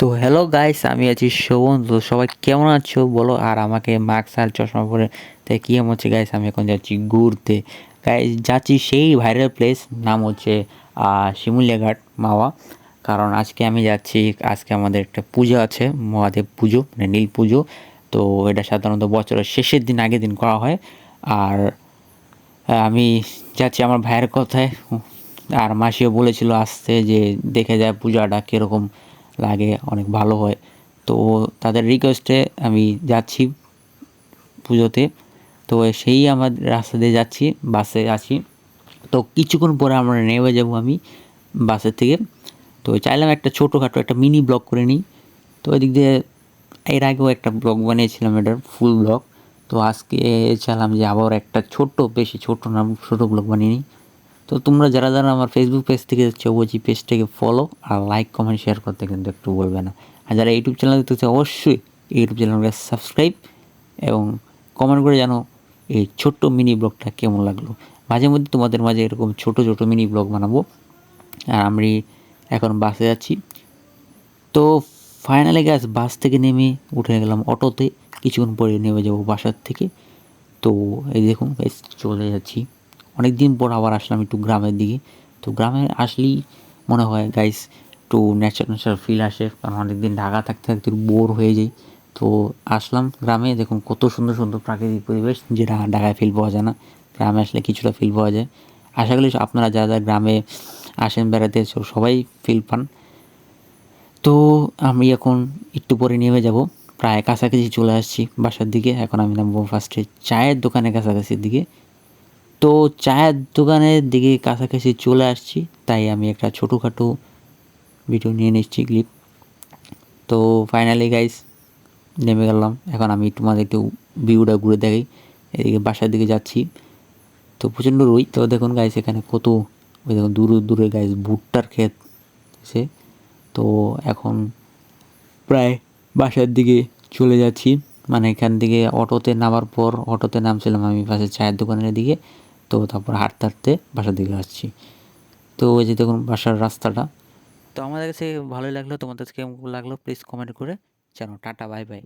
তো hello guys, আমি আছি শোভন। তো সবাই কেমন আছো বলো? আর আমাকে মাস্ক আর চশমা পরে তাই কী এমন হচ্ছে গাইস? আমি এখন যাচ্ছি ঘুরতে। গাইস যাচ্ছি সেই ভাইরাল প্লেস, নাম হচ্ছে শিমুলিয়া ঘাট মাওয়া। কারণ আজকে আমি যাচ্ছি, আজকে আমাদের একটা পুজো আছে, মহাদেব পুজো, মানে নীল পুজো। তো এটা সাধারণত বছরের শেষের দিন, আগের দিন করা হয়। আর আমি যাচ্ছি আমার ভাইয়ের কথায়। আর মাসিও বলেছিল আসতে, যে দেখে যায় পূজাটা কীরকম লাগে, অনেক ভালো হয়। তো তাদের রিকোয়েস্টে আমি যাচ্ছি পুজোতে। তো সেই আমার রাস্তা দিয়ে যাচ্ছি, বাসে আছি। তো কিছুক্ষণ পরে আমরা নেমে যাব আমি বাসের থেকে। তো চাইলাম একটা ছোটোখাটো একটা মিনি ব্লগ করে নিই। তো এদিক দিয়ে এর আগেও একটা ব্লগ বানিয়েছিলাম, এটার ফুল ব্লগ। তো আজকে চাইলাম যে আবার একটা ছোট্ট, বেশি ছোট না, ছোটো ব্লগ বানিয়ে নিই। তো তোমরা যারা যারা আমার ফেসবুক পেজ থেকে দেখছো, অবশ্যই পেজটাকে ফলো আর লাইক কমেন্ট শেয়ার করতে কিন্তু একটু বলবে না। আর যারা ইউটিউব চ্যানেল দেখতেছে, অবশ্যই ইউটিউব চ্যানেলকে সাবস্ক্রাইব এবং কমেন্ট করে জানো এই ছোট্ট মিনি ব্লগটা কেমন লাগলো। মাঝে মধ্যে তোমাদের মাঝে এরকম ছোট ছোট মিনি ব্লগ বানাবো। আর আমি এখন বাসে যাচ্ছি। তো ফাইনালি গ্যাস, বাস থেকে নেমে উঠে গেলাম অটোতে। কিছুক্ষণ পরে নেমে যাবো বাসার থেকে। তো এই দেখুন গাইস, চলে যাচ্ছি। অনেক দিন পর আবার আসলাম একটু গ্রামের দিকে। তো গ্রামে আসলেই মনে হয় গাইস একটু ন্যাচারাল ফিল আসে, কারণ অনেক দিন ঢাকা থাকতে থাকতে একটু বোর হয়ে যাই। তো আসলাম গ্রামে, দেখুন কত সুন্দর সুন্দর প্রাকৃতিক পরিবেশ, যেটা ঢাকায় ফিল পাওয়া যায় না। গ্রামে আসলে কিছুটা ফিল পাওয়া যায়। আশা করি আপনারা যারা যারা গ্রামে আসেন বেড়াতে, সবাই ফিল পান। তো আমি এখন একটু পরে নেমে যাব, প্রায় কাছাকাছি চলে আসছি বাসার দিকে। এখন আমি নামবো ফার্স্টে চায়ের দোকানের কাছাকাছির দিকে। তো চায়ের দোকানের দিকে কাছাকাছি চলে আসছি, তাই আমি একটা ছোটোখাটো ভিডিও নিয়ে নিচ্ছি, ক্লিপ। তো ফাইনালি গাইস নেমে গেলাম। এখন আমি তোমাদের একটু ভিউটা ঘুরে দেখাই। এদিকে বাসার দিকে যাচ্ছি। তো প্রচণ্ড রোদ। তো দেখুন গাইস, এখানে কত, ওই দেখুন দূরে দূরে গাইস ভুট্টার ক্ষেত আছে। তো এখন প্রায় বাসার দিকে চলে যাচ্ছি। মানে এখান থেকে অটোতে নামার পর, অটোতে নামছিলাম আমি পাশে চায়ের দোকানের দিকে। তো তারপর হাঁটতে হাঁটতে বাসার দিকে আসছি। তো ওই যে দেখুন বাসার রাস্তাটা। তো আমাদের কাছে ভালোই লাগলো। তোমাদের কাছে কেমন লাগলো প্লিজ কমেন্ট করে জানাও। Tata, bye bye.